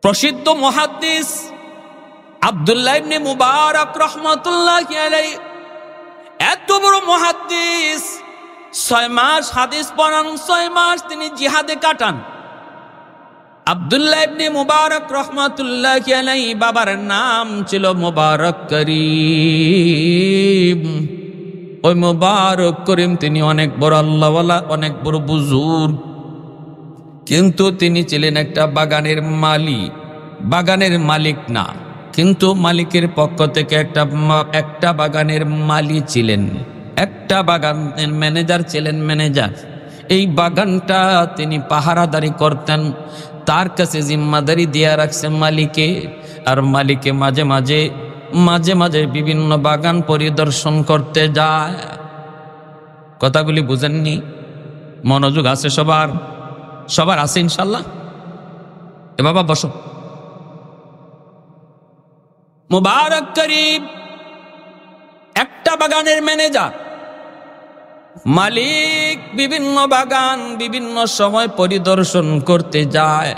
প্রসিদ্ধ মুহাদ্দিস আব্দুল্লাহ ইবনে মুবারক রাহমাতুল্লাহি আলাইহি, এত বড় মুহাদ্দিস, 6 মাস হাদিস পড়ান, 6 মাস তিনি জিহাদে কাটান। আব্দুল্লাহ ইবনে মুবারক রাহমাতুল্লাহি আলাইহি বাবার নাম ছিল মুবারক করিম। ওই মুবারক করিম তিনি অনেক বড় আল্লাহওয়ালা, অনেক বড় বুজুর্গ, কিন্তু তিনি ছিলেন একটা বাগানের মালিক। বাগানের মালিক না, কিন্তু মালিকের পক্ষ থেকে একটা বাগানের মালিক ছিলেন, একটা বাগানের ম্যানেজার ছিলেন, ম্যানেজার। এই বাগানটা তিনি পাহারাদারি করতেন, তার কাছে জিম্মাদারি দিয়ে রাখছেন মালিকে। আর মালিকে মাঝে মাঝে বিভিন্ন বাগান পরিদর্শন করতে যায়। কথাগুলি বুঝেননি? মনোযোগ আছে সবার আছে ইনশাল্লাহ? এ বাবা বসো। মুবারক করিম একটা বাগানের ম্যানেজার, মালিক বিভিন্ন বাগান বিভিন্ন সময় পরিদর্শন করতে যায়।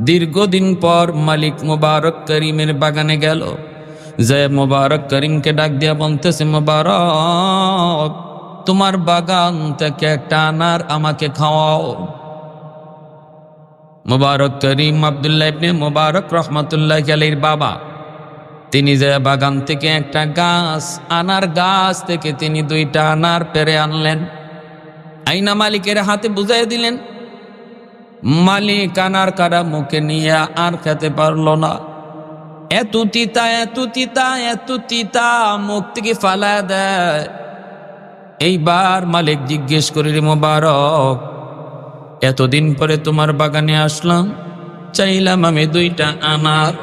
দীর্ঘদিন পর মালিক মুবারক করিমের বাগানে গেল, যে মুবারক করিমকে ডাক দিয়া বলতেছে, মুবারক, তোমার বাগান থেকে একটা আনার আমাকে খাওয়াও। মুবারক করিম আব্দুল্লাহ ইবনে মুবারক রাহমাতুল্লাহি আলাইহির বাবা, তিনি যে বাগান থেকে একটা গাছ, আনার গাছ থেকে তিনি 2টা আনার পেরে আনলেন, আইনা মালিকের হাতে বুঝাই দিলেন। মালিক আনার কাটা মুখে নিয়ে আর খেতে পারলো না। এত তিতা, এত তিতা, এত তিতা, মুখ থেকে ফালা দেয়। এইবার মালিক জিজ্ঞেস করি, মুবারক, এতদিন পরে তোমার বাগানে আসলাম, চাইলাম আমি 2টা আনার,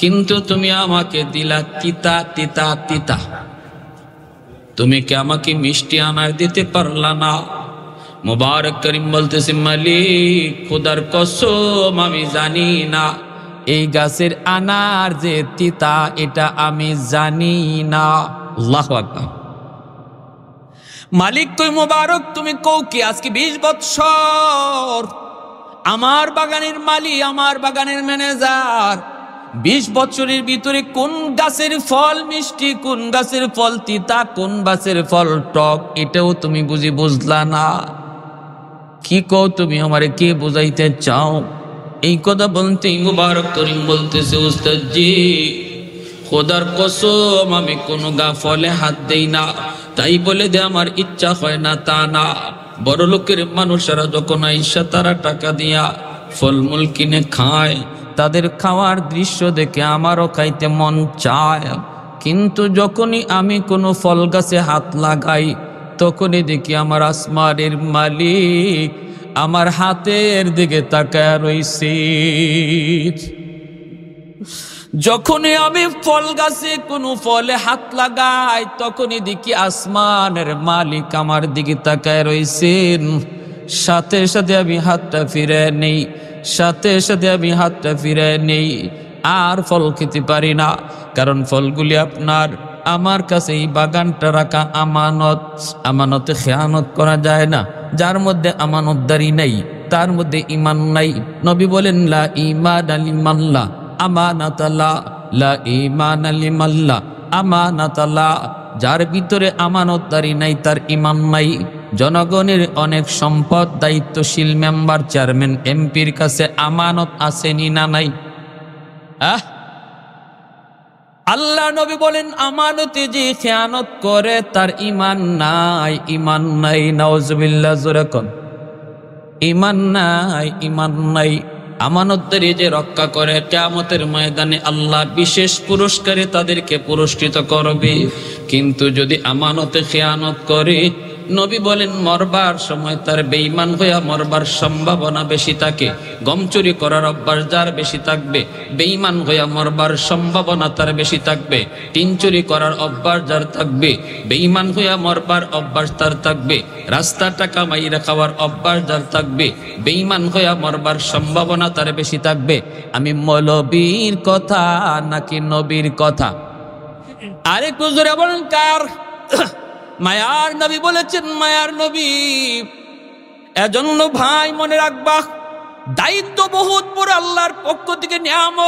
কিন্তু তুমি আমাকে দিলা তিতা তিতা তিতা। তুমি কি আমাকে মিষ্টি আনার দিতে পারলা না? মুবারক করিম বলতেছে, মালিক, খোদার কসম আমি জানি না এই গাছের আনার যে তিতা, এটা আমি জানি না। আল্লাহু আকবার। মালিক কই, মুবারক তুমি কও কি? আজকে 20 বৎসর আমার বাগানের মালিক, আমার বাগানের ম্যানেজার, 20 বছরের ভিতরে কোন গাছের ফল মিষ্টি, কোন গাছের ফল তিতা, কোন গাছের ফল টক, এটাও তুমি বুঝলা না। কি কও তুমি? আমারে কে বুঝাইতে চাও? এই কথা বলতে মুবারক করিম বলতেছে, উস্তাদ জি, খোদার কসম আমি কোন ফলে হাত দেই না, তাই বলে দে আমার ইচ্ছা হয় না তা না। বড় লোকের মানুষেরা যখন আইসা তারা টাকা দিয়া ফলমূল কিনে খায়, তাদের খাওয়ার দৃশ্য দেখে আমারও খাইতে মন চায়, কিন্তু যখনই আমি কোনো ফল গাছে হাত লাগাই, তখনই দেখি আমার আসমানের মালিক আমার হাতের দিকে তাকায় রইছে। যখনই আমি ফল গাছে কোনো ফলে হাত লাগাই, তখনই দেখি আসমানের মালিক আমার দিকে তাকায় রইছেন। সাথে সাথে আমি হাতটা ফিরে নেই, আর ফল খেতে পারি না, কারণ ফলগুলি আপনার, আমার কাছে এই বাগানটা রাখা আমানত। আমানতে খেয়ানত করা যায় না। যার মধ্যে আমানতদারি নাই, তার মধ্যে ঈমান নাই। নবী বলেন, লা ঈমানা লিমাল্লাহ আমানাতাল্লাহ, লা ঈমানা লিমাল্লাহ আমানাতাল্লাহ। যার ভিতরে আমানতদারি নাই, তার ঈমান নাই। জনগণের অনেক সম্পদ, দায়িত্বশীল মেম্বার, চেয়ারম্যান, এমপির কাছে আমানত আসেনি না নাই? আল্লাহ নবী বলেন, আমানতে যে খেয়ানত করে তার ঈমান নাই, ঈমান নাই। নাউজুবিল্লাহ, জোরে কোন ঈমান নাই। আমানতদারি যে রক্ষা করে, কিয়ামতের ময়দানে আল্লাহ বিশেষ পুরস্কারে তাদেরকে পুরস্কৃত করবে। কিন্তু যদি আমানতে খেয়ানত করে, নবী বলেন মরবার সময় তার বেঈমান হইয়া মরবার সম্ভাবনা বেশি থাকে। গম চুরি করার অভ্যাস যার বেশি থাকবে, বেঈমান হইয়া মরবার সম্ভাবনা তার বেশি থাকবে। টিন চুরি করার অভ্যাস যার থাকবে, বেঈমান হইয়া মরবার অভ্যাস তার থাকবে। রাস্তা টাকা মাইরা খাওয়ার অভ্যাস যার থাকবে, বেঈমান হইয়া মরবার সম্ভাবনা তার বেশি থাকবে। আমি মৌলবীর কথা নাকি নবীর কথা? আরেকটু জোরে বলেন, কার? মায়ার নবী বলেছেন, মায়ার নবী। এজন্য ভাই মনে রাখবা, দায়িত্ব বহুত বড়, আল্লাহর পক্ষ থেকে নিয়ামত।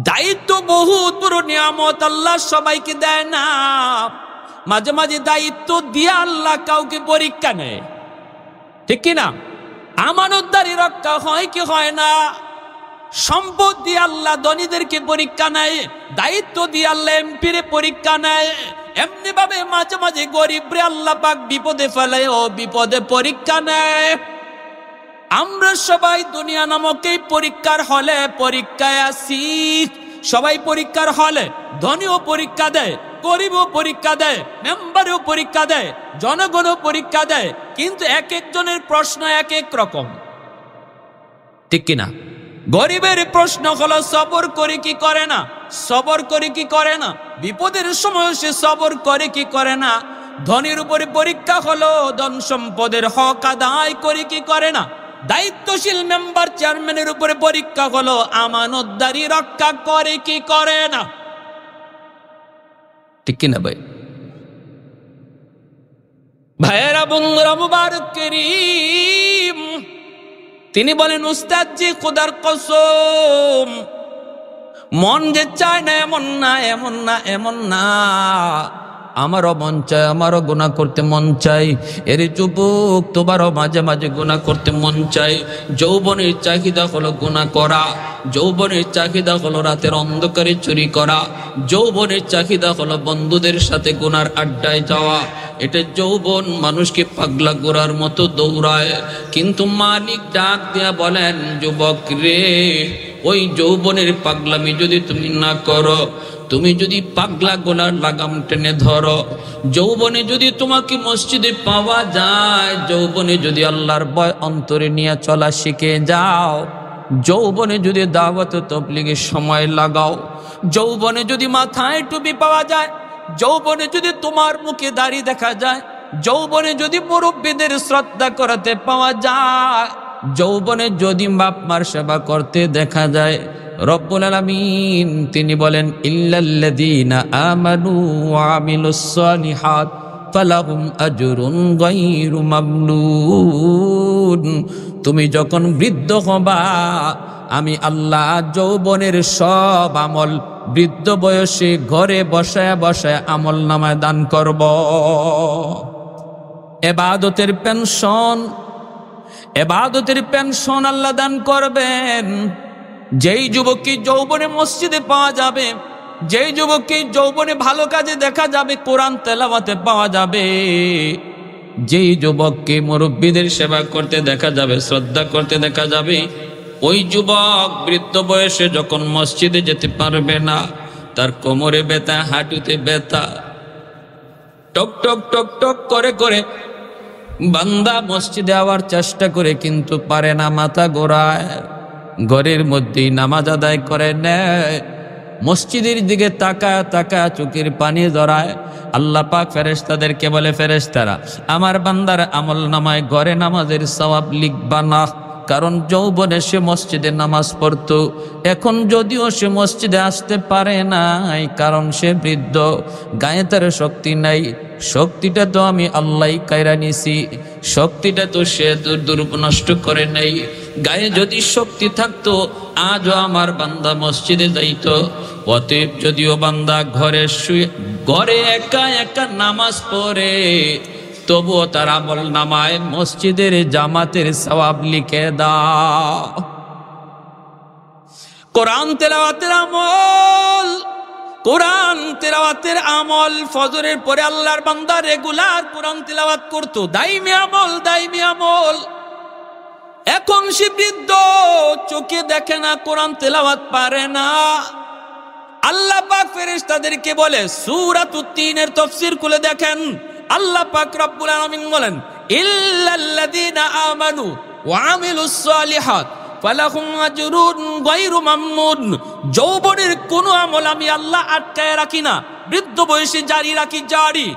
দায়িত্ব বহুত বড় নিয়ামত, আল্লাহ সবাইকে দেয় না। মাঝে মাঝে দায়িত্ব দিয়ে আল্লাহ কাউকে পরীক্ষা নেয়, ঠিক কিনা? আমানতদারি রক্ষা হয় কি হয় না? সম্পদ দিয়ে আল্লাহ ধনীদেরকে পরীক্ষা নেয়, দায়িত্ব দিয়ে আল্লাহ এমপিরে পরীক্ষা নেয়। এমনি ভাবে মাঝে মাঝে গরিবরে আল্লাহ পাক বিপদে ফেলে ও বিপদে পরীক্ষা নেয়। আমরা সবাই দুনিয়া নামক এই পরীক্ষার হলে পরীক্ষায় আছি। সবাই পরীক্ষার হলে, ধনীও পরীক্ষা দেয়, গরিবও পরীক্ষা দেয়, মেম্বারও পরীক্ষা দেয়, জনগণও পরীক্ষা দেয়, কিন্তু এক একজনের প্রশ্ন এক এক রকম, ঠিক কিনা? গরিবের প্রশ্ন হলো সবর করে কি করে না, সবর করে কি করে না, বিপদের সময় সে সবর করে কি করে না। ধনীর উপরে পরীক্ষা হলো ধন সম্পদের হক আদায় করে কি করে না। দায়িত্বশীল মেম্বার চেয়ারম্যানের উপরে পরীক্ষা হলো আমানতদারি রক্ষা করে কি করে না, ঠিক কিনা ভাই? ভাইয়েরা, বন্ধুরা, মুবারক করিম তিনি বলেন, উস্তাদ জি খোদার কসম, মন যে চায় না এমন না, এমন না, এমন না, আমারও মন চায়, আমারও গুনাহ করতে মন চাই। এর যুবক, তোমারও মাঝে মাঝে গুনাহ করতে মন চাই। যৌবনের চাহিদা হলো গুনাহ করা, যৌবনের চাহিদা হলো রাতের অন্ধকারে চুরি করা, যৌবনের চাহিদা হলো বন্ধুদের সাথে গুনার আড্ডায় যাওয়া। এটা যৌবন মানুষকে পাগলা গোরার মতো দৌড়ায়। কিন্তু মালিক ডাক দিয়া বলেন, যুবক রে, ওই যৌবনের পাগলামি যদি তুমি না করো, তুমি যদি পাগলা গোলার লাগাম টেনে ধরো, যৌবনে যদি তোমাকে মসজিদে পাওয়া যায়, যৌবনে যদি আল্লাহর ভয় অন্তরে নিয়ে চলা শিখে যাও, যৌবনে যদি দাওয়াত তাবলীগের সময় লাগাও, যৌবনে যদি মাথায় টুপি পাওয়া যায়, যৌবনে যদি তোমার মুখে দাড়ি দেখা যায়, যৌবনে যদি মুরব্বীদের শ্রদ্ধা করতে পাওয়া যায়, যৌবনে যদি বাপ মার সেবা করতে দেখা যায়, রব্বুল আলামিন তিনি বলেন, ইল্লাল্লাযীনা আমানু ওয়া আমিলুস সালিহাত ফালাহুম আজরুন গায়রু মামনুন। তুমি যখন বৃদ্ধ হবা, আমি আল্লাহ যৌবনের সব আমল বৃদ্ধ বয়সে ঘরে বসায় বসায় আমল নামায় দান করব। ইবাদতের পেনশন, ইবাদতের পেনশন আল্লাহ দান করবেন। যেই যুবককে যৌবনে মসজিদে পাওয়া যাবে, যেই যুবককে যৌবনে ভালো কাজে দেখা যাবে, কোরআন তেলাওয়াতে পাওয়া যাবে, যেই যুবককে মুরব্বীদের সেবা করতে দেখা যাবে, শ্রদ্ধা করতে দেখা যাবে, ওই যুবক বৃদ্ধ বয়সে যখন মসজিদে যেতে পারবে না, তার কোমরে ব্যথা, হাঁটুতে ব্যথা, টক টক টক টক করে করে বান্দা মসজিদে আওয়ার চেষ্টা করে কিন্তু পারে না, মাথা ঘোরায়, ঘরের মধ্যেই নামাজ আদায় করে নেয়, মসজিদের দিকে তাকায় তাকায় চোখের পানি জড়ায়। আল্লাহ পাক ফেরেশতাদেরকে বলে, ফেরেশতারা, আমার বান্দার আমল নামায় ঘরে নামাজের সওয়াব লিখবা না, কারণ যৌবনে সে মসজিদে নামাজ পড়তো, এখন যদিও সে মসজিদে আসতে পারে নাই, কারণ সে বৃদ্ধ, গায়ে তার শক্তি নাই, শক্তিটা তো আমি আল্লাহই কায়রা নিছি, শক্তিটা তো সে নষ্ট করে নাই। গায়ে যদি শক্তি থাকতো আজও আমার বান্দা মসজিদে যাইতো। অতএব যদিও বান্দা ঘরে শুয়ে ঘরে একা একা নামাজ পড়ে, তবুও তার আমল নামায় মসজিদের জামাতের সওয়াব লিখে দাও। কোরআন তেলাওয়াতের আমল, কোরআন তেলাওয়াতের আমল, ফজরের পরে আল্লাহর বান্দা রেগুলার কোরআন তেলাওয়াত করতো, দাইমি আমল, দাইমি আমল। এখন সে বৃদ্ধ, চোখে দেখে না, কোরআন তেলাওয়াত পারে না। আল্লাহ পাক ফেরেশতাদেরকে বলে, সূরাতুত তিনের তাফসীর খুলে দেখেন, আল্লাহ পাক রব্বুল আলামিন বলেন, ইল্লাল্লাযীনা আমানু ওয়া আমিলুস সালিহাত ফালাহুম আজরুন গায়রু মামনুন। যৌবনের কোন আমল আমি আল্লাহ আটকায় রাখি না, বৃদ্ধ বয়সে জারি রাখি, জারি।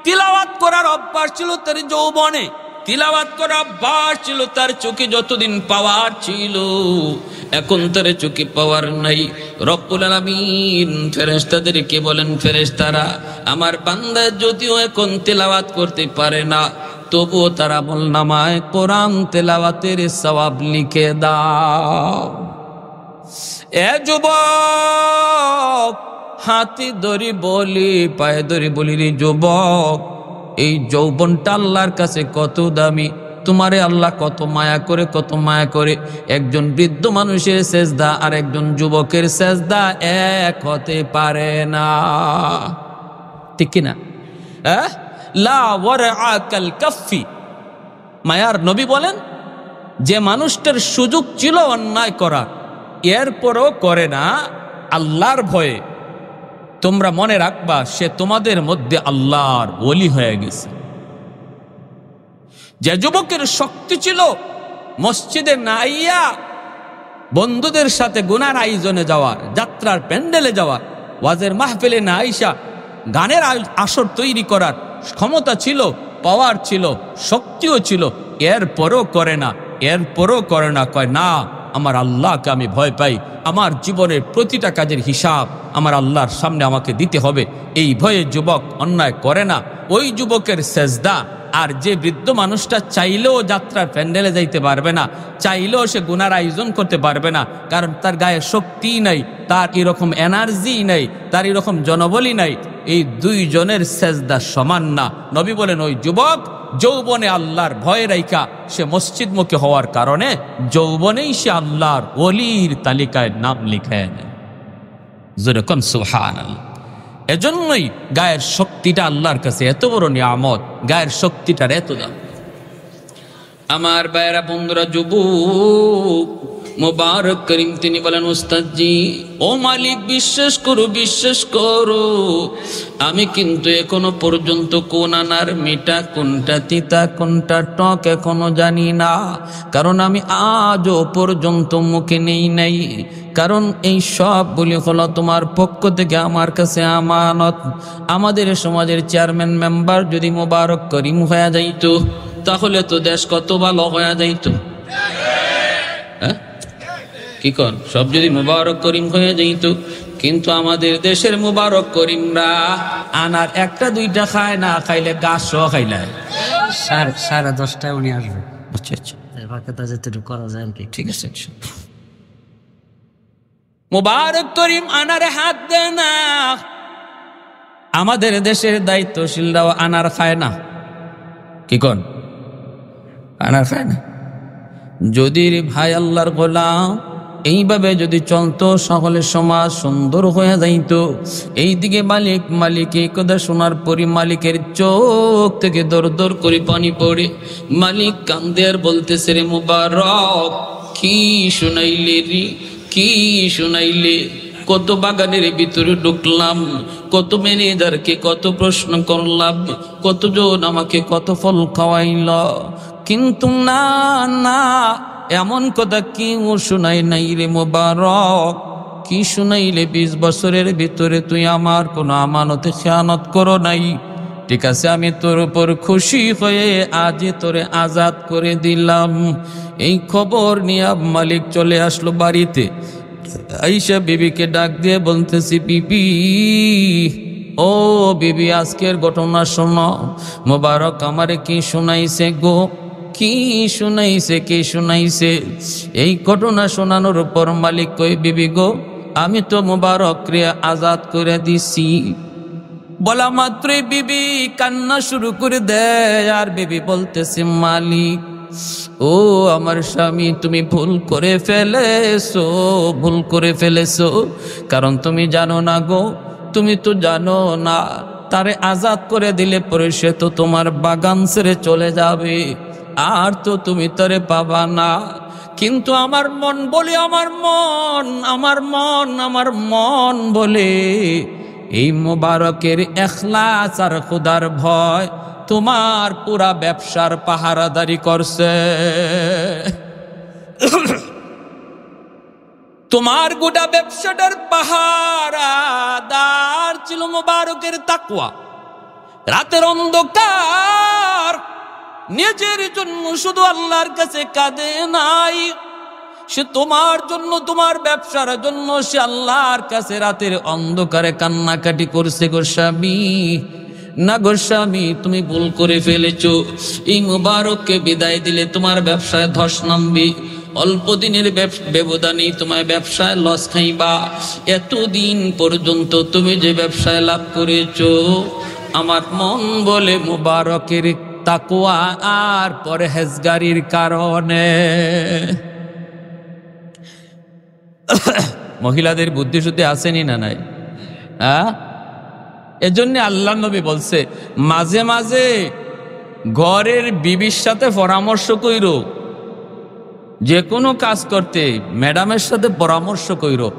তিলাওয়াত করার অভ্যাস ছিল তার যৌবনে, তিলাওয়াত করার অভ্যাস ছিল তার চোখে যতদিন পাওয়ার ছিল, এখন তার চোখে পাওয়ার নাই। রব্বুল আলামিন ফেরেশতাদেরকে বলেন, ফেরেশতারা, আমার বান্দা যদিও এখন তিলাওয়াত করতে পারে না, তবুও তার আমলনামায় কোরআন তেলাওয়াতের সওয়াব লিখে দাও। এ যুবক, হাতি ধরি বলি, পায়ে ধরি বলি রে যুবক, এই যৌবনটা আল্লাহর কাছে কত দামি। তোমারে আল্লাহ কত মায়া করে, কত মায়া করে। একজন বৃদ্ধ মানুষের সেজদা আর একজন যুবকের সেজদা এক হতে পারে না, ঠিক কিনা? লা ওয়ারআ কাল কাফি। মায়ার নবী বলেন, যে মানুষটার সুযোগ ছিল অন্যায় করার, এরপরও করে না আল্লাহর ভয়ে, তোমরা মনে রাখবা সে তোমাদের মধ্যে আল্লাহর ওলি হয়ে গেছে। যে যুবকের শক্তি ছিল মসজিদে না আইয়া বন্ধুদের সাথে গুনার আয়োজনে যাওয়ার, যাত্রার প্যান্ডেলে যাওয়ার, ওয়াজের মাহফিলে না আইসা গানের আসর তৈরি করার ক্ষমতা ছিল, পাওয়ার ছিল, শক্তিও ছিল, এরপরও করে না, এরপরও করে না। কয় না, আমার আল্লাহকে আমি ভয় পাই, আমার জীবনের প্রতিটা কাজের হিসাব আমার আল্লাহর সামনে আমাকে দিতে হবে, এই ভয়ে যুবক অন্যায় করে না। ওই যুবকের সেজদা আর যে বৃদ্ধ মানুষটা চাইলেও যাত্রার প্যান্ডেলে যাইতে পারবে না, চাইলেও সে গুনার আয়োজন করতে পারবে না, কারণ তার গায়ে শক্তি নাই, তার এরকম এনার্জি নাই, তার এরকম জনবলই নাই। এই দুইজনের সেজদা সমান না। নবী বলেন, ওই যুবক যৌবনে আল্লাহর ভয় রাইখা সে মসজিদমুখী হওয়ার কারণে যৌবনেই সে আল্লাহর ওলির তালিকায় নাম লিখায় নেয়। যেরকম সুবহানাল্লাহ। এজন্যই গায়ের শক্তিটা আল্লাহর কাছে এত বড় নিয়ামত, গায়ের শক্তিটার এত দাম। আমার ভাইয়েরা, বন্ধুরা, যুবক মুবারক করিম তিনি বলেন, ওস্তাদজি, ও মালিক, বিশ্বাস করো, বিশ্বাস করো, আমি কিন্তু এখনো পর্যন্ত কোন আনার মিঠা, কোনটা তিতা, কোনটা টক এখনো জানি না, কারণ আমি আজও পর্যন্ত মুখে নেই নাই। কারণ এই সব বলি হলো তোমার পক্ষ থেকে আমার কাছে আমানত। আমাদের সমাজের চেয়ারম্যান মেম্বার যদি মুবারক করিম হয়ে যাইতো, তাহলে তো দেশ কত ভালো হয়ে যাইতো। হ্যাঁ, কি কন? সব যদি মুবারক করিম হয়ে যাইতো, কিন্তু আমাদের দেশের মুবারক করিমরা আনার একটা দুইটা খায় না, খাইলে গাছও খাইলে। 10:30 উনি আসবে। আচ্ছা আচ্ছা, করা যায় আর কি। ঠিক আছে। মুবারক করিম আনারে হাত দেয় না। আমাদের দেশের দায়িত্বশীলরাও আনার খায় না, কি কন? আনার খায় না। যদি ভাই আল্লাহর গোলাম এইভাবে যদি চলতো, সকলে সমাজ সুন্দর হয়ে যাইত। এইদিকে মালিক, মালিক এই কথা শোনার পরই মালিকের চোখ থেকে দর দর করে পানি পড়ে। মালিক কান্দে আর বলতেছে, রে মুবারক, কি শুনাইলে রে, কি শুনাইলে? কত বাগানের ভিতরে ঢুকলাম, কত ম্যানেজারকে কত প্রশ্ন করলাম, কতজন আমাকে কত ফল খাওয়াইল, কিন্তু না না, এমন কথা কি শুনাই নাই রে মুবারক। কি শুনাইলে? 20 বছরের ভিতরে তুই আমার কোনো আমানতে খেয়ানত করো নাই। ঠিক আছে, আমি তোর উপর খুশি হয়ে আজ তোরে আজাদ করে দিলাম। এই খবর নিয়ে মালিক চলে আসলো বাড়িতে। আইসা বিবিকে ডাক দিয়ে বলতেছি, বিবি, ও বিবি, আজকের ঘটনা শোনো। মুবারক আমারে কি শুনাইছে গো, কি শুনাইছে, কি শুনাইছে? এই ঘটনা শোনানোর উপর মালিক কই, বিবি গো, আমি তো মুবারক রে আজাদ করে দিছি। বলা মাত্রই বিবি কান্না শুরু করে দেয়। আর বিবি বলতেছে, মালিক, ও আমার স্বামী, তুমি ভুল করে ফেলেছো, ভুল করে ফেলেছো। কারণ তুমি জানো না গো, তুমি তো জানো না, তারে আজাদ করে দিলে পরে সে তো তোমার বাগান ছেড়ে চলে যাবে, আর তো তুমি তারে পাবা না। কিন্তু আমার মন বলে, আমার মন, আমার মন, আমার মন বলে, এই মুবারকের ইখলাস আর খুদার ভয় তোমার পুরা ব্যবসার পাহারাদারি করছে। তোমার গোটা ব্যবসাটার পাহারাদার ছিল মুবারকের তাকওয়া। রাতের অন্ধকার নিজের জন্য শুধু আল্লাহর কাছে কাঁদে নাই, সে তোমার জন্য, তোমার ব্যবসার জন্য সে আল্লাহর কাছে রাতের অন্ধকারে কান্নাকাটি করছে গো স্বামী। না গো স্বামী, তুমি ভুল করে ফেলেছো, এই মুবারককে বিদায় দিলে তোমার ব্যবসায় ধস নামবে, অল্প দিনের ব্যবধানেই তোমার ব্যবসায় লস খাইবা। এতদিন পর্যন্ত তুমি যে ব্যবসায় লাভ করেছো, আমার মন বলে মুবারকের তাকওয়া আর পরহেজগারির কারণে। মহিলাদের বুদ্ধি শুদ্ধি আসেনি না নাই? এজন্য আল্লাহ নবী বলছে, মাঝে মাঝে ঘরের বিবির সাথে পরামর্শ কইরো, যে কোনো কাজ করতে ম্যাডামের সাথে পরামর্শ কইরো।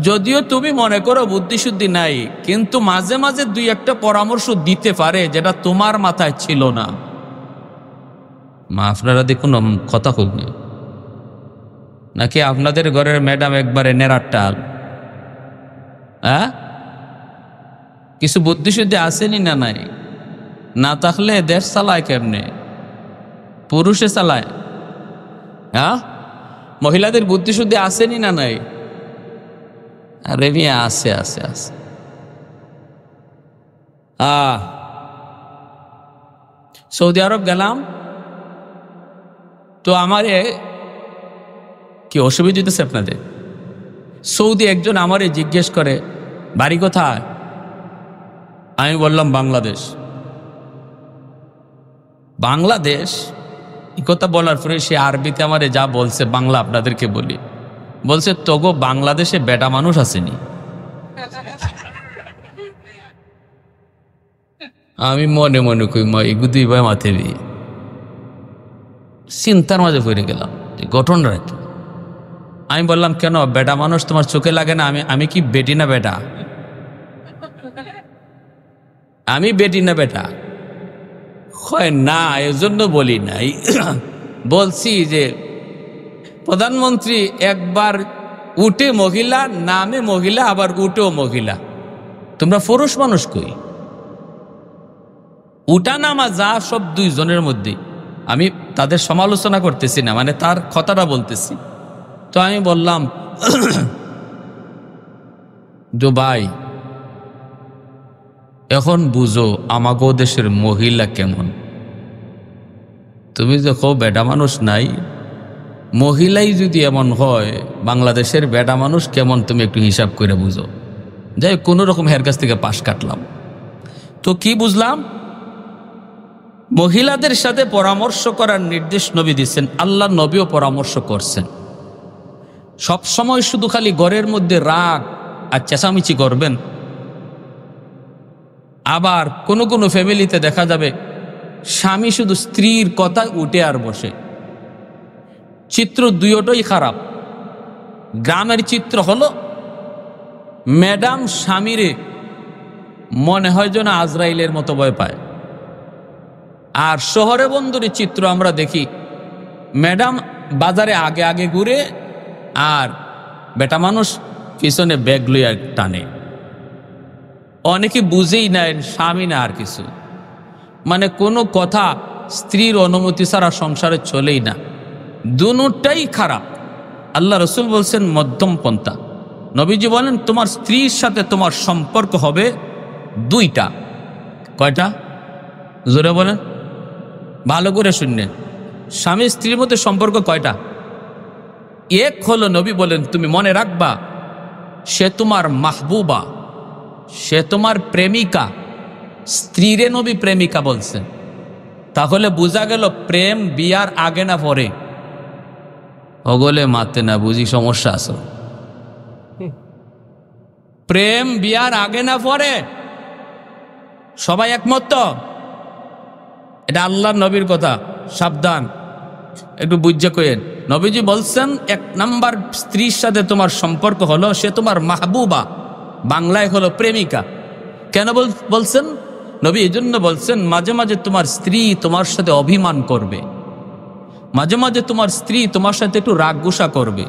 যদিও তুমি মনে করো বুদ্ধি শুদ্ধি নাই, কিন্তু মাঝে মাঝে দুই একটা পরামর্শ দিতে পারে যেটা তোমার মাথায় ছিল না। মা আপনারা দেখুন কথা খুলবে নাকি আপনাদের ঘরের ম্যাডাম একবারে নেড়ার টাল? কিছু বুদ্ধি শুদ্ধি আসেনি না নাই? না থাকলে দেশ চালায় কেমনে? পুরুষে চালায়। মহিলাদের বুদ্ধি শুদ্ধি আসেনি না নাই? আরে মিয়া আছে আছে আছে। সৌদি আরব গেলাম তো আমারে কি অসুবিধা হইতেছে আপনাদের? সৌদি একজন আমারে জিজ্ঞেস করে, বাড়ি কোথায়? আমি বললাম বাংলাদেশ। বাংলাদেশ এই কথা বলার পরে সে আরবিতে আমারে যা বলছে বাংলা আপনাদেরকে বলি, বলছে তোগো বাংলাদেশে বেটা মানুষ আসেনি। আমি মনে মনে কই মা এগুদি ভাই মাথে দিয়ে চিন্তার মাঝে পড়ে গেলাম, গঠনটা কি? আমি বললাম কেন বেটা মানুষ তোমার চোখে লাগে না? আমি কি বেটি না বেটা? আমি বেটি না বেটা? হয় না, এজন্য বলি নাই। বলছি যে প্রধানমন্ত্রী একবার উঠে মহিলা, নামে মহিলা, আবার উঠেও মহিলা, তোমরা পুরুষ মানুষ কই? উঠা নামা যা সব দুইজনের মধ্যে। আমি তাদের সমালোচনা করতেছি না, মানে তার কথাটা বলতেছি। তো আমি বললাম যে ভাই এখন বুঝো আমাগো দেশের মহিলা কেমন। তুমি দেখো বেটা মানুষ নাই, মহিলাই যদি এমন হয় বাংলাদেশের বেটা মানুষ কেমন তুমি একটু হিসাব করে বুঝো। যাই কোনো রকম হের কাছ থেকে পাশ কাটলাম। তো কি বুঝলাম? মহিলাদের সাথে পরামর্শ করার নির্দেশ নবী দিচ্ছেন, আল্লাহ নবীও পরামর্শ করছেন। সব সময় শুধু খালি ঘরের মধ্যে রাগ আর চেঁচামেচি করবেন। আবার কোনো কোনো ফ্যামিলিতে দেখা যাবে স্বামী শুধু স্ত্রীর কথায় উঠে আর বসে। চিত্র দুইটাই খারাপ। গ্রামের চিত্র হলো ম্যাডাম স্বামীরে মনে হয় যেন আজরাইলের মতো ভয় পায়। আর শহরে বন্দরের চিত্র আমরা দেখি ম্যাডাম বাজারে আগে আগে ঘুরে আর বেটা মানুষ পিছনে ব্যাগ লইয়া টানে। অনেকে বুঝেই নেয় স্বামী না আর কিছু, মানে কোনো কথা স্ত্রীর অনুমতি ছাড়া সংসারে চলেই না। দুটাই খারাপ। আল্লাহ রসুল বলছেন মধ্যম পন্থা। নবীজি বলেন তোমার স্ত্রীর সাথে তোমার সম্পর্ক হবে দুইটা। কয়টা? জোরে বলেন, ভালো করে শুনলেন। স্বামী স্ত্রীর মধ্যে সম্পর্ক কয়টা? এক হলো নবী বলেন তুমি মনে রাখবা সে তোমার মাহবুবা, সে তোমার প্রেমিকা। স্ত্রীরে নবী প্রেমিকা বলছেন। তাহলে বোঝা গেল প্রেম বিয়ার আগে না পরে? ওগলে মাতে না, বুঝি সমস্যা আছে। প্রেম বিয়ার আগে না পরে? সবাই একমত তো? এটা আল্লাহ নবীর কথা, সাবধান একটু বুঝে কইেন। নবীজি বলছেন এক নাম্বার স্ত্রীর সাথে তোমার সম্পর্ক হলো সে তোমার মাহবুবা, বাংলায় হলো প্রেমিকা। কেন বলছেন নবী? এই জন্য বলছেন মাঝে মাঝে তোমার স্ত্রী তোমার সাথে অভিমান করবে, মাঝে মাঝে তোমার স্ত্রী তোমার সাথে একটু রাগ গুসা করবে।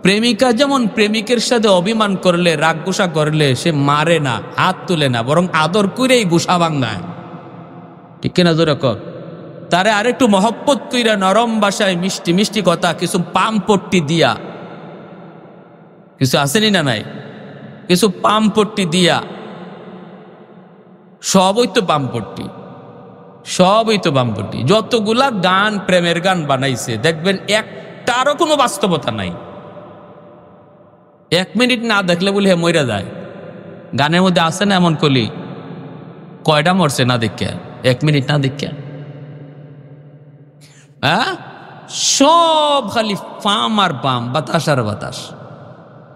প্রেমিকা যেমন প্রেমিকের সাথে অভিমান করলে, রাগ গুসা করলে সে মারে না, হাত তুলে না, বরং আদর করেই গুসা ভাঙায়। ঠিক কিনা জোরে কর? তারে আরেকটু মহব্বত কইরা নরম ভাষায় মিষ্টি মিষ্টি কথা, কিছু পাম পট্টি দিয়া, কিছু আসেনি না নাই, কিছু পাম পট্টি দিয়া সবই তো বামপট্টি, সবই তো বামপট্টি। যতগুলা গান প্রেমের গান বানাইছে দেখবেন একটারও কোনো বাস্তবতা নাই। 1 মিনিট না দেখলে বলে হে মইরা যায়। গানের মধ্যে আছে না এমন কলি, কয়টা মরছে না দেখিয়া, 1 মিনিট না দেখিয়া। হ্যাঁ, সব খালি ফাম আর পাম, বাতাস আর বাতাস।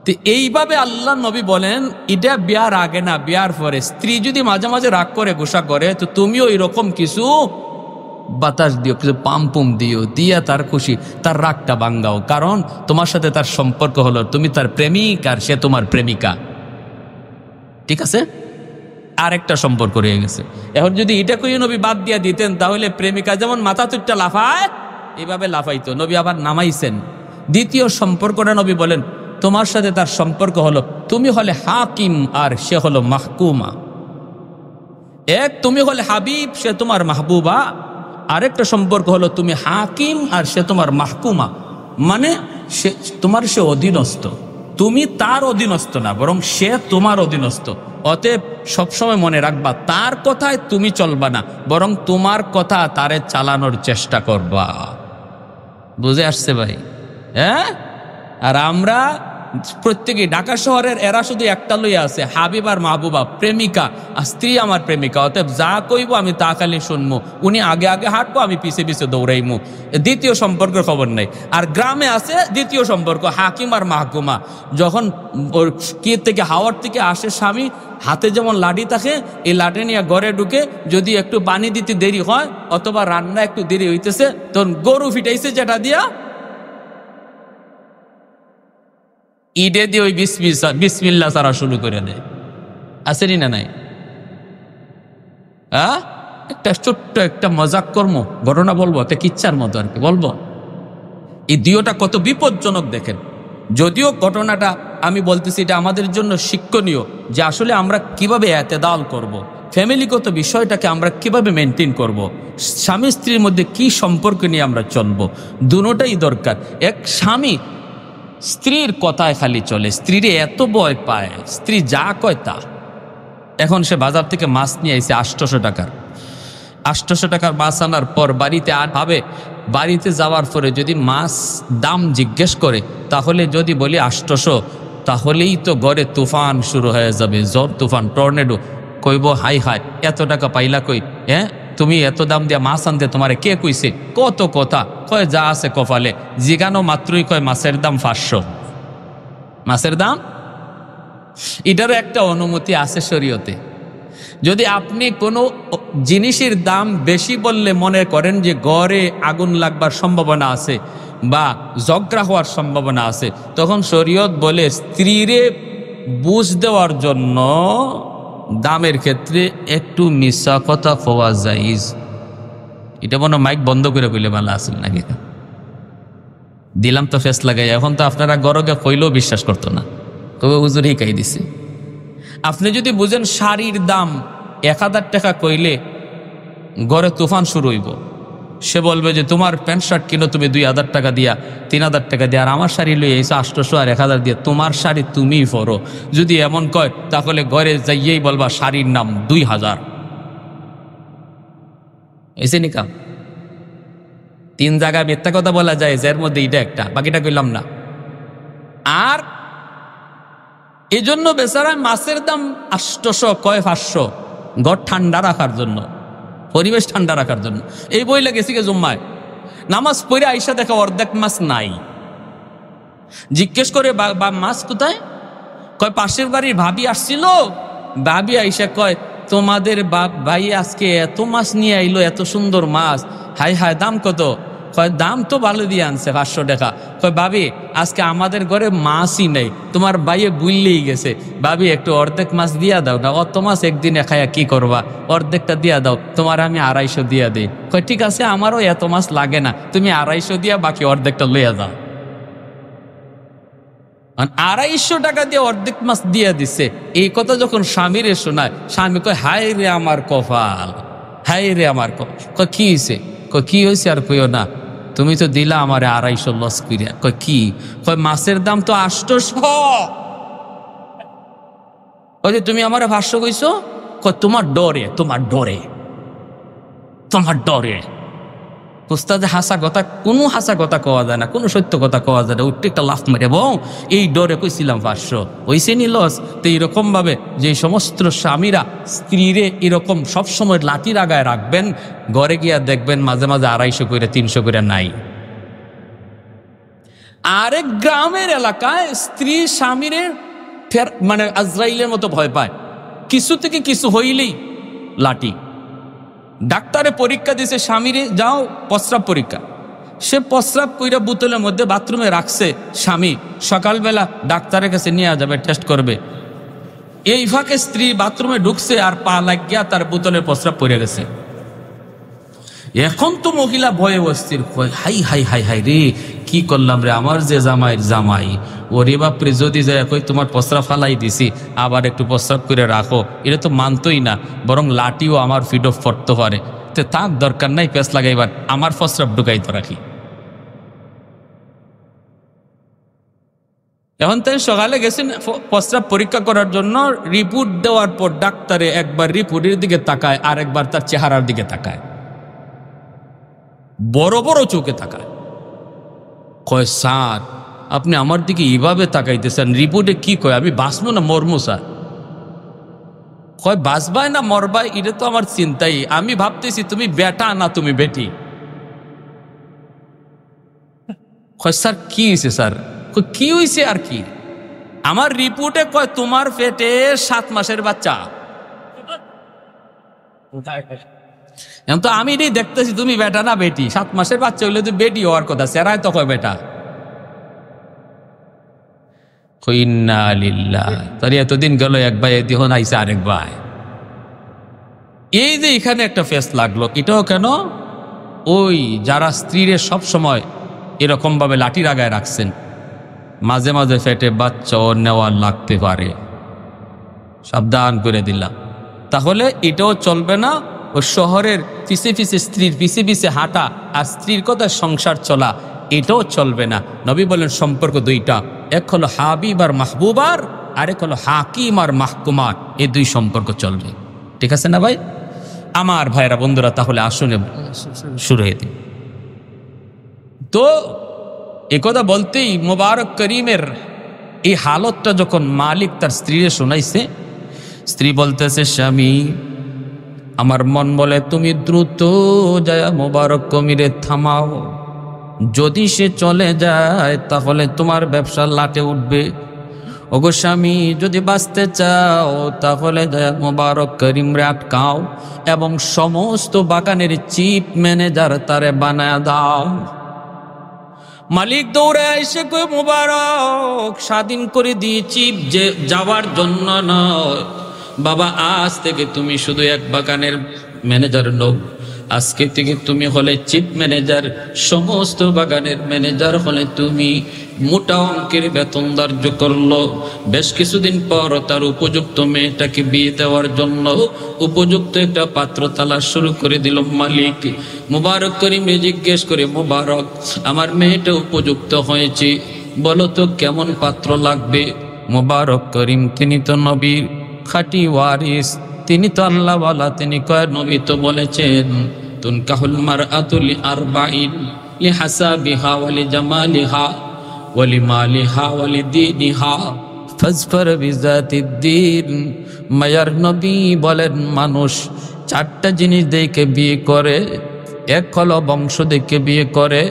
তো এইভাবে আল্লাহ নবী বলেন এটা বিয়ার আগে না, বিয়ার পরে। স্ত্রী যদি মাঝে মাঝে রাগ করে গোসা করে, তো তুমিও এরকম কিছু বাতাস দিও, কিছু পাম্পুম দিও, দিয়া তার খুশি, তার রাগটা ভাঙ্গাও। কারণ তোমার সাথে তার সম্পর্ক হলো, তুমি তার প্রেমিক আর সে তোমার প্রেমিকা। ঠিক আছে, আরেকটা সম্পর্ক রয়ে গেছে। এখন যদি এটা কই নবী বাদ দিয়া দিতেন, তাহলে প্রেমিকা যেমন মাথা তুটটা লাফায়, এভাবে লাফাইতো। নবী আবার নামাইছেন। দ্বিতীয় সম্পর্কটা নবী বলেন তোমার সাথে তার সম্পর্ক হলো, তুমি হলে হাকিম আর সে হলো মাহকুমা। এক, তুমি হলে হাবিব, সে তোমার মাহবুবা। আরেকটা সম্পর্ক হলো তুমি হাকিম আর সে তোমার মাহকুমা, মানে সে অধীনস্থ, তুমি তার অধীনস্থ না, বরং সে তোমার অধীনস্থ। অতএব সবসময় মনে রাখবা, তার কথায় তুমি চলবা না, বরং তোমার কথা তারে চালানোর চেষ্টা করবা। বুঝে আসছে ভাই? হ্যাঁ। আর আমরা প্রত্যেকে ঢাকা শহরের এরা শুধু একটা লইয়া আছে, হাবিব আর মাহবুবা, প্রেমিকা আর স্ত্রী আমার প্রেমিকা। অতএব যা কইব আমি তা খালি শুনবো, উনি আগে আগে হাঁটবো, আমি পিছে পিছে দৌড়াইমু। দ্বিতীয় সম্পর্কের খবর নাই। আর গ্রামে আছে দ্বিতীয় সম্পর্ক, হাকিম আর মাহকুমা। যখন কি থেকে হাওয়ার থেকে আসে স্বামী, হাতে যেমন লাঠি থাকে, এই লাঠি নিয়ে ঘরে ঢুকে যদি একটু পানি দিতে দেরি হয় অথবা রান্না একটু দেরি হইতেছে, তখন গরু ফিটাইছে যেটা দিয়া ইডে দিয়ে ওই বিসমিল্লাহ সারা শুরু করে দেয়। আসেনি না নাই? একটা ছোট্ট একটা মজাক কর্ম ঘটনা বলবো, একটা কিচ্ছার মতো আর কি বলবো। এই দুইটা কত বিপজ্জনক দেখেন। যদিও ঘটনাটা আমি বলতেছি এটা আমাদের জন্য শিক্ষণীয়, যে আসলে আমরা কিভাবে এতেদাল করব, ফ্যামিলিগত বিষয়টাকে আমরা কিভাবে মেনটেন করব, স্বামী স্ত্রীর মধ্যে কি সম্পর্ক নিয়ে আমরা চলবো, দুটোটাই দরকার। এক, স্বামী স্ত্রীর কথায় খালি চলে, স্ত্রীর এত ভয় পায়, স্ত্রী যা কয় তা। এখন সে বাজার থেকে মাছ নিয়ে আইছে 800 টাকার। 800 টাকার মাছ আনার পর বাড়িতে আর ভাবে, বাড়িতে যাওয়ার পরে যদি মাছ দাম জিজ্ঞেস করে, তাহলে যদি বলি 800, তাহলেই তো ঘরে তুফান শুরু হয়ে যাবে, ঝড় তুফান, টর্নেডো। কইব হাই হাই, এত টাকা পাইলা কই? হ্যাঁ, তুমি এত দাম দিয়া মাছ আনতে তোমারে কে কইছে? কত কথা কয়, যা আছে কপালে। জিগানো মাত্রই কয় মাছের দাম 500। মাছের দাম, এটারও একটা অনুমতি আছে শরীয়তে। যদি আপনি কোনো জিনিসের দাম বেশি বললে মনে করেন যে ঘরে আগুন লাগবার সম্ভাবনা আছে বা ঝগড়া হওয়ার সম্ভাবনা আছে, তখন শরীয়ত বলে স্ত্রীরে বুঝ দেওয়ার জন্য দামের ক্ষেত্রে একটু মিশা কথা হওয়া জায়েজ। এটা মনে মাইক বন্ধ করে কইলে ভালো আসল নাকি? দিলাম তো ফেস লাগাই। এখন তো আপনারা গরগে কইলেও বিশ্বাস করতো না, তবে হুজুর হিকাই দিছে। আপনি যদি বুঝেন শাড়ির দাম 1000 টাকা কইলে ঘরে তুফান শুরু হইব, সে বলবে যে তোমার প্যান্ট শার্ট কিনো তুমি 2000 টাকা দিয়া, 3000 টাকা দিয়া, আর আমার শাড়ি লই এসে 800 আর 1000 দিয়ে, তোমার শাড়ি তুমিই পরো। যদি এমন কয়, তাহলে ঘরে যাইয়েই বলবা শাড়ির নাম 2000। এসে নিকাম 3 জায়গায় মিথ্যা কথা বলা যায়, এর মধ্যে এটা একটা, বাকিটা কইলাম না। আর এই জন্য বেচারা মাছের দাম 800 কয় 500, ঘর ঠান্ডা রাখার জন্য, পরিবেশ ঠান্ডা রাখার জন্য। এই বইলে গেছি গে জুম্মায়, নামাজ পড়ে আইসা দেখা অর্ধেক মাছ নাই। জিজ্ঞেস করে মাছ কোথায়? কয় পাশের বাড়ির ভাবি আসছিল। ভাবি আইসা কয় তোমাদের ভাই আজকে এত মাছ নিয়ে আইলো, এত সুন্দর মাছ, হাই হাই দাম কত? কয় দাম তো ভালো দিয়ে আনছে 500 টাকা। কয় ভাবি আজকে আমাদের ঘরে মাছই নেই, তোমার ভাইয়ে বুঝলেই গেছে, ভাবি একটু অর্ধেক মাছ দিয়া দাও না, অত মাছ একদিনে খায়া কি করবা, অর্ধেকটা দিয়া দাও, তোমার আমি 250 দিয়া দিই। কয় ঠিক আছে, আমারও এত মাছ লাগে না, তুমি 250 দিয়া বাকি অর্ধেকটা লইয়া যাও। 250 টাকা দিয়ে অর্ধেক মাছ দিয়া দিছে। এই কথা যখন স্বামীরে শোনায়, স্বামী কয় হায় রে আমার কপাল, হায় রে আমার কপাল। কয় কি হয়েছে? কয় কি হয়েছে আর কইও না, তুমি তো দিলা আমারে 250 লস করিয়া। কয় কি? কয় মাছের দাম তো 800। ওই যে তুমি আমারে 500 কইছো, তোমার ডরে, তোমার ডরে, তোমার ডরে। উস্তাদে হাসা কথা, কোনো হাসা কথা কওয়া যায় না, কোনো সত্য কথা কওয়া যায় না। উঠতে একটা লাফ মেরে বউ, এই ডরে কইছিলাম 500 ওইসে নিলস। তো এইরকম ভাবে যে সমস্ত স্বামীরা স্ত্রীরে এরকম সবসময় লাঠির আগায় রাখবেন, ঘরে গিয়া দেখবেন মাঝে মাঝে 250 করে 300 করে নাই। আরেক গ্রামের এলাকায় স্ত্রী স্বামীরে ফের মানে আজরাইলের মতো ভয় পায়, কিছু থেকে কিছু হইলেই লাঠি। ডাক্তারে পরীক্ষা দিছে স্বামীরে, যাও প্রস্রাব পরীক্ষা। সে প্রস্রাব কইরা বোতলের মধ্যে বাথরুমে রাখছে স্বামী, সকালবেলা ডাক্তারের কাছে নিয়ে যাবে, টেস্ট করবে। এই ফাঁকে স্ত্রী বাথরুমে ঢুকছে আর পা লাগিয়া তার বোতলের প্রস্রাব পড়ে গেছে। এখন তো মহিলা ভয়ে অস্থির, হাই হাই হাই হাই রে, কি করলাম রে, আমার যে জামাইয়ের জামাই, ওরে বাপরে, যদি যায় কই তোমার প্রস্রাব ফালাই দিছি, আবার একটু প্রস্রাব করে রাখো, এটা তো মানতই না, বরং লাঠিও আমার ফিড অফ পড়তে পারে। তো তার দরকার নাই পেঁচ লাগাইবার, আমার প্রস্রাব ঢুকাইতে রাখি। এখন তাই সকালে গেছেন প্রস্রাব পরীক্ষা করার জন্য, রিপোর্ট দেওয়ার পর ডাক্তারে একবার রিপোর্টের দিকে তাকায়, আর একবার তার চেহারার দিকে তাকায়, বড় বড় চোখে তাকায়। কয় স্যার, আপনি আমার দিকে এইভাবে তাকাইতেছেন, রিপোর্টে কি কয়, আমি বাঁচবো না মরমো স্যার? কয় বাঁচবাই না মরবাই এটা তো আমার চিন্তাই, আমি ভাবতেছি তুমি বেটা না তুমি বেটি। কয় স্যার কি হয়েছে স্যার? কি হয়েছে আর কি? আমার রিপোর্টে কয় তোমার পেটে 7 মাসের বাচ্চা। এখন তো আমি এটাই দেখতেছি তুমি বেটা না বেটি। 7 মাসের বাচ্চা হইলে তো বেটি হওয়ার কথা, সেরাই তো কয় বেটা। ইন্না লিল্লাহ। তাহলে এতদিন গেল এক ভাই, এখন আইসে আরেক ভাই। এই যে এখানে একটা ফেস লাগলো, এটাও কেন? ওই যারা স্ত্রীরে সব সময় এরকম ভাবে লাঠির আগায় রাখছেন, মাঝে মাঝে পেটে বাচ্চাও নেওয়া লাগতে পারে, সাবধান করে দিলাম। তাহলে এটাও চলবে না। ও শহরের পিছে পিছে স্ত্রীর পিছে পিছে হাঁটা আর স্ত্রীর কথা সংসার চলা, এটাও চলবে না। নবী বলেন সম্পর্ক দুইটা, এক হলো হাবিব আর মাহবুবার, আরেক হলো হাকিম আর মাহকুমার। এই 2 সম্পর্ক চলবে, ঠিক আছে না ভাই? আমার ভাইরা বন্ধুরা, তাহলে আসুন শুরু হয়ে দিন। তো একথা বলতেই মোবারক করিমের এই হালতটা যখন মালিক তার স্ত্রীরে শোনাইছে, স্ত্রী বলতেছে, স্বামী আমার মন বলে তুমি দ্রুত যায় মোবারক করিমরে থামাও, যদি সে চলে যায় তাহলে তোমার ব্যবসা লাটে উঠবে। ওগো স্বামী, যদি বাঁচতে চাও তাহলে যায় মোবারক করিমরে আটকাও এবং সমস্ত বাগানের চিফ ম্যানেজার তারে বানায় দাও। মালিক দৌড়ে এসে কই, মোবারক স্বাধীন করে দিয়েছি, যে যাওয়ার জন্য নয় বাবা, আজ থেকে তুমি শুধু এক বাগানের ম্যানেজার নও, আজকে থেকে তুমি হলে চিফ ম্যানেজার, সমস্ত বাগানের ম্যানেজার হলে তুমি। মোটা অঙ্কের বেতন ধার্য করলো। বেশ কিছুদিন পর তার উপযুক্ত মেয়েটাকে বিয়ে দেওয়ার জন্য উপযুক্ত একটা পাত্র তালাশ শুরু করে দিল মালিক। মোবারক করিমে জিজ্ঞেস করে, মোবারক আমার মেয়েটা উপযুক্ত হয়েছে, বলো তো কেমন পাত্র লাগবে? মোবারক করিম তিনি তো নবীর খাঁটি ওয়ারিস, তিনি তো আল্লাহওয়ালা, তিনি কয় নবী তো বলেছেন তুনকাহুল মারআতু লিআরবাইন লিহাসাবিহা ওয়া লিজামালিহা ওয়া লিমালিহা ওয়া লিদীনিহা ফাজফার বিযাতিদ্দীন। মায়ার নবী বলেন মানুষ 4টা জিনিস দেখে বিয়ে করে। এক হলো বংশ দেখে বিয়ে করে,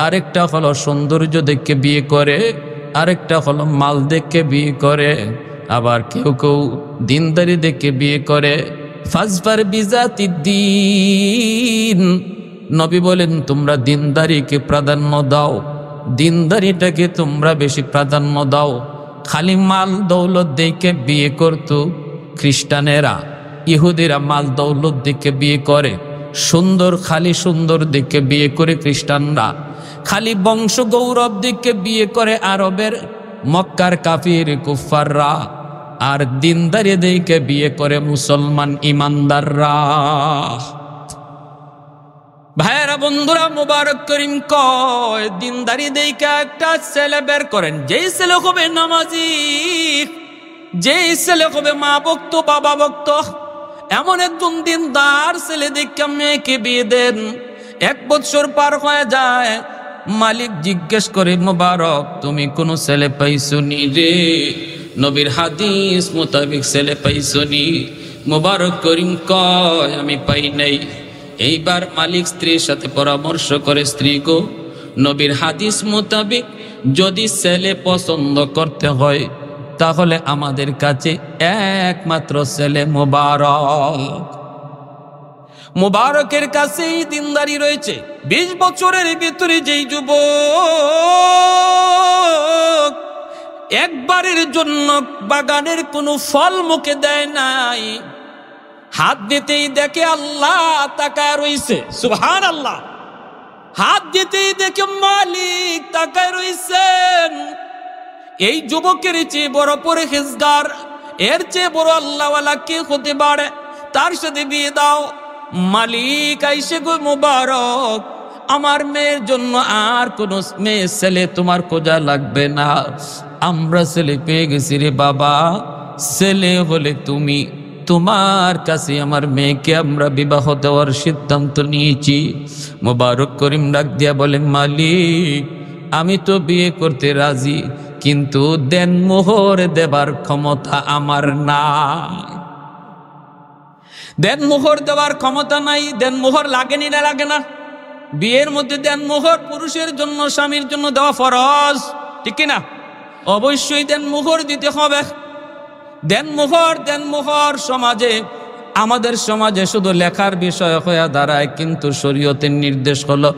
আরেকটা হলো সৌন্দর্য দেখে বিয়ে করে, আরেকটা হলো মাল দেখে বিয়ে করে, আবার কেউ কেউ দিনদারি দেখে বিয়ে করে। ফাজফার বিযাতিদ্দীন, নবী বলেন তোমরা দিনদারিকে প্রাধান্য দাও, দিনদারিটাকে তোমরা বেশি প্রাধান্য দাও। খালি মাল দৌলত দেখে বিয়ে করতো খ্রিস্টানেরা, ইহুদিরা মাল দৌলত দেখে বিয়ে করে, সুন্দর খালি সুন্দর দেখে বিয়ে করে খ্রিস্টানরা, খালি বংশ গৌরব দেখে বিয়ে করে আরবের মক্কার কাফির কুফাররা, আর দিনদারি দেখে বিয়ে করে মুসলমান ইমানদাররা। ভাইয়েরা বন্ধুরা, মোবারক করিম কয় দিনদারি দেখে একটা ছেলে বের করেন, যেই ছেলে হবে নামাজি, যেই ছেলে হবে মা ভক্ত বাবা ভক্ত, এমন একজন দিনদার ছেলে দেখে মেয়েকে বিয়ে দেন। 1 বছর পার হয়ে যায়, মালিক জিজ্ঞেস করে, মোবারক তুমি কোন ছেলে পাইছো নি রে? নবীর হাদিস মোতাবেক ছেলে পাইছো নি? মোবারক করিম কয়, আমি পাই নাই। এইবার মালিক স্ত্রীর সাথে পরামর্শ করে, স্ত্রী গো, নবীর হাদিস মোতাবেক যদি ছেলে পছন্দ করতে হয় তাহলে আমাদের কাছে একমাত্র ছেলে মোবারক। মোবারকের কাছেই দিনদারি রয়েছে। 20 বছরের ভিতরে যেই যুবক একবারের জন্য বাগানের কোনো ফল মুখে দেয় নাই, হাত দিতেই দেখে আল্লাহ তাকায় রইছে, সুবহানাল্লাহ। হাত দিতেই দেখে মালিক তাকায় রইছেন। এই যুবকের চেয়ে বড় পরহেজগার, এর চেয়ে বড় আল্লাহওয়ালা কে হতে পারে? তার সাথে বিয়ে দাও। মালিক আইসে, গো মোবারক, আমার মেয়ের জন্য আর কোন মেয়ে ছেলে তোমার খোঁজা লাগবে না, আমরা ছেলে পেয়ে গেছি রে বাবা। ছেলে হলে তুমি, তোমার কাছে আমার মেয়েকে আমরা বিবাহ দেওয়ার সিদ্ধান্ত নিয়েছি। মোবারক করিম ডাক দিয়া বলে, মালিক আমি তো বিয়ে করতে রাজি, কিন্তু দেনমোহর দেবার ক্ষমতা আমার নাই। দেনমোহর দেওয়ার ক্ষমতা নাই। দেনমোহর লাগেনি না লাগে না? বিয়ের মধ্যে দেনমোহর পুরুষের জন্য, স্বামীর জন্য দেওয়া ফরজ, ঠিক না? অবশ্যই দেনমোহর দিতে হবে। দেনমোহর সমাজে, আমাদের সমাজে শুধু লেখার বিষয় হয়ে দাঁড়ায়, কিন্তু শরীয়তের নির্দেশ হলো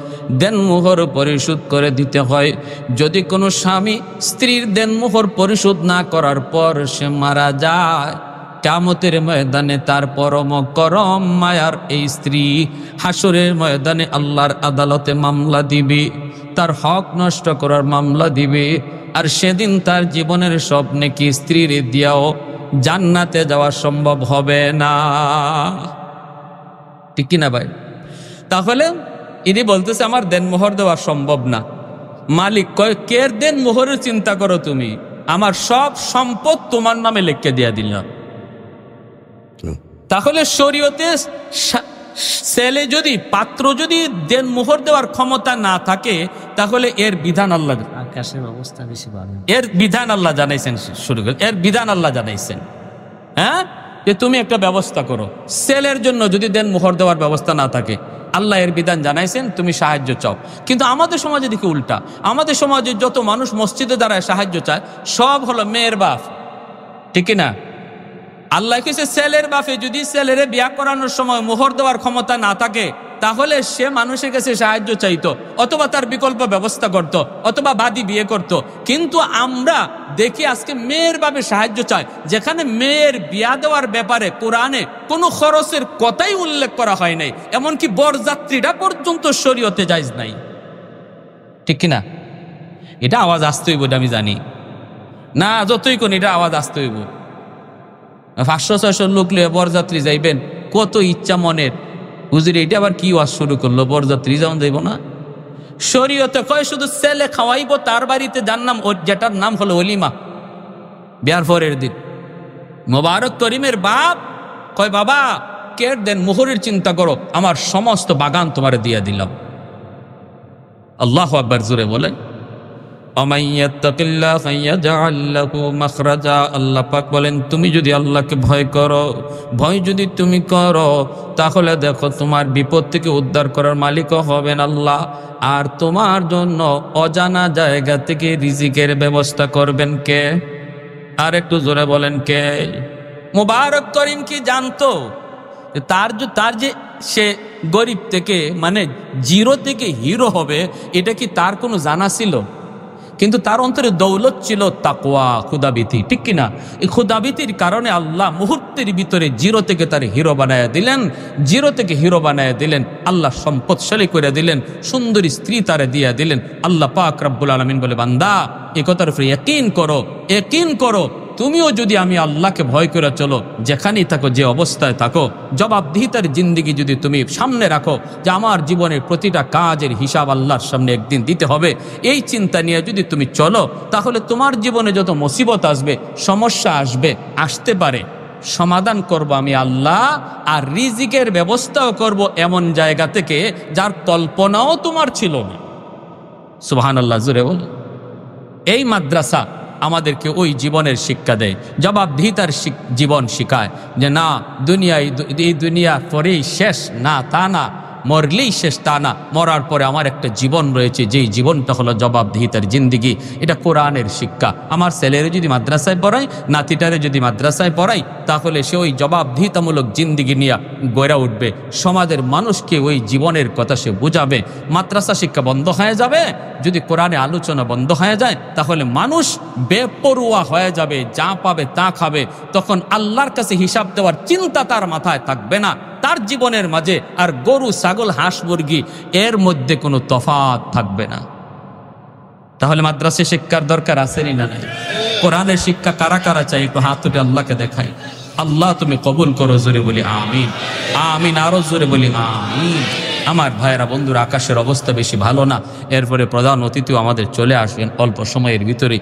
দেনমোহর পরিশোধ করে দিতে হয়। যদি কোনো স্বামী স্ত্রীর দেনমোহর পরিশোধ না করার পর সে মারা যায়, কিয়ামতের ময়দানে তার পরম করম মায়ার এই স্ত্রী হাসরের ময়দানে আল্লাহর আদালতে মামলা দিবে, তার হক নষ্ট করার মামলা দিবে। আর সেদিন তার জীবনের সব নেকি স্ত্রীর দিয়াও জান্নাতে যাওয়া সম্ভব হবে না, ঠিক কিনা ভাই? তাহলে ইনি বলতেছে আমার দেনমোহর দেওয়া সম্ভব না। মালিক কয়, কে দেনমোহরের চিন্তা করো তুমি? আমার সব সম্পদ তোমার নামে লিখে দিয়া দিলাম। তাহলে শরীয়তে ছেলে যদি, পাত্র যদি দেনমোহর দেওয়ার ক্ষমতা না থাকে, তাহলে এর বিধান আল্লাহ, আকাশের অবস্থা বেশি ভালো, এর বিধান আল্লাহ জানাইছেন। শুরু করে এর বিধান আল্লাহ জানাইছেন, হ্যাঁ, যে তুমি একটা ব্যবস্থা করো। ছেলের জন্য যদি দেনমোহর দেওয়ার ব্যবস্থা না থাকে, আল্লাহ এর বিধান জানাইছেন, তুমি সাহায্য চাও। কিন্তু আমাদের সমাজে দেখি উল্টা। আমাদের সমাজে যত মানুষ মসজিদে দাঁড়ায় সাহায্য চায়, সব হলো মেয়ের বাপ, ঠিক না? আল্লাহ কেছে ছেলের বাপে যদি ছেলেরে বিয়া করানোর সময় মোহর দেওয়ার ক্ষমতা না থাকে, তাহলে সে মানুষের কাছে সাহায্য চাইতো, অথবা তার বিকল্প ব্যবস্থা করত, অথবা বাদী বিয়ে করত। কিন্তু আমরা দেখি আজকে মেয়ের বাপে সাহায্য চায়, যেখানে মেয়ের বিয়া দেওয়ার ব্যাপারে কোরআনে কোনো খরচের কথাই উল্লেখ করা হয় নাই, এমনকি বরযাত্রীরা পর্যন্ত শরীয়তে জায়েজ নাই, ঠিক কিনা? এটা আওয়াজ আসতে হইব, এটা আমি জানি না, যতই কোন এটা আওয়াজ আসতে হইব। 500-600 লোক লিয়ে বরযাত্রী যাইবেন, কত ইচ্ছা মনের। হুজুর এটা আবার কি ওয়াজ শুরু করলো, বরযাত্রী যেমন যাইব না? শরীয়তে কয় শুধু ছেলে খাওয়াইব, তার বাড়িতে যার নাম, যেটার নাম হলো ওলিমা, বিয়ার পরের দিন। মোবারক করিমের বাপ কয়, বাবা কে দেন মোহরের চিন্তা করো, আমার সমস্ত বাগান তোমারে দিয়ে দিলাম। আল্লাহু আকবার, জোরে বলেন। আল্লাহ পাক বলেন, তুমি যদি আল্লাহকে ভয় করো, ভয় যদি তুমি করো, তাহলে দেখো তোমার বিপদ থেকে উদ্ধার করার মালিকও হবেন আল্লাহ, আর তোমার জন্য অজানা জায়গা থেকে রিজিকের ব্যবস্থা করবেন কে? আর একটু জোরে বলেন কে? মোবারক করিম কি জানতো তার যে সে গরিব থেকে, মানে জিরো থেকে হিরো হবে, এটা কি তার কোনো জানা ছিল? কিন্তু তার অন্তরে দৌলত ছিল তাকওয়া, খুদাবিতি, ঠিক কিনা? এই খুদাবিতির কারণে আল্লাহ মুহূর্তের ভিতরে জিরো থেকে তার হিরো বানায়া দিলেন, জিরো থেকে হিরো বানায়া দিলেন। আল্লাহ সম্পদশালী করে দিলেন, সুন্দরী স্ত্রী তারে দিয়া দিলেন। আল্লাহ পাক রব্বুল আলামিন বলে, বান্দা এ কথার উপরে ইয়াকিন করো, ইয়াকিন করো। তুমিও যদি আমি আল্লাহকে ভয় করে চলো, যেখানেই থাকো, যে অবস্থায় থাকো, জবাবদিহিতার জিন্দিগি যদি তুমি সামনে রাখো, যে আমার জীবনের প্রতিটা কাজের হিসাব আল্লাহর সামনে একদিন দিতে হবে, এই চিন্তা নিয়ে যদি তুমি চলো, তাহলে তোমার জীবনে যত মুসিবত আসবে, সমস্যা আসবে, আসতে পারে, সমাধান করব আমি আল্লাহ, আর রিজিকের ব্যবস্থাও করব এমন জায়গা থেকে যার কল্পনাও তোমার ছিল না। সুবহানাল্লাহ, জোরে বল। এই মাদ্রাসা আমাদেরকে ওই জীবনের শিক্ষা দেয়, জবাবদিহিতার জীবন শিখায় যে না, এই দুনিয়া পরেই শেষ, না তা না, মরলেই শেষ তা না, মরার পরে আমার একটা জীবন রয়েছে, যেই জীবনটা হলো জবাবদিহিতার জিন্দিগি। এটা কোরআনের শিক্ষা। আমার ছেলেরে যদি মাদ্রাসায় পড়াই, নাতিটারে যদি মাদ্রাসায় পড়াই, তাহলে সে ওই জবাবদিহিতামূলক জিন্দিগি নিয়ে গড়ে উঠবে, সমাজের মানুষকে ওই জীবনের কথা সে বুঝাবে। মাদ্রাসা শিক্ষা বন্ধ হয়ে যাবে, যদি কোরআনে আলোচনা বন্ধ হয়ে যায়, তাহলে মানুষ বেপরোয়া হয়ে যাবে, যা পাবে তা খাবে। তখন আল্লাহর কাছে হিসাব দেওয়ার চিন্তা তার মাথায় থাকবে না। তার জীবনের মাঝে আর গরু, ছাগল, হাঁস, মুরগি এর মধ্যে কোনো তফাৎ থাকবে না। তাহলে মাদ্রাসা শিক্ষার দরকার আছে না? কোরআনের শিক্ষা কারা কারা চাই? একটু হাত তুলে আল্লাহকে দেখাই। আল্লাহ তুমি কবুল করো, জোরে বলি আমিন। আমিন, আরো জোরে বলি আমিন। আমার ভাইয়েরা, বন্ধুরা, আকাশের অবস্থা বেশি ভালো না। এরপরে প্রধান অতিথিও আমাদের চলে আসবেন অল্প সময়ের ভিতরেই।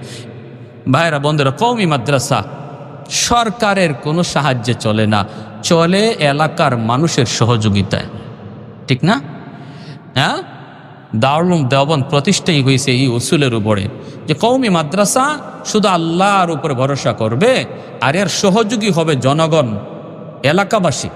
ভাইয়েরা, বন্ধুরা, কওমি মাদ্রাসা সরকারের কোনো সাহায্যে চলে না, চলে এলাকার মানুষের সহযোগিতায়, ঠিক না? হ্যাঁ, দারুল উলুম দেওবন্দ প্রতিষ্ঠাই হয়েছে এই উসুলের উপরে যে কওমি মাদ্রাসা শুধু আল্লাহর উপরে ভরসা করবে, আর এর সহযোগী হবে জনগণ, এলাকাবাসী।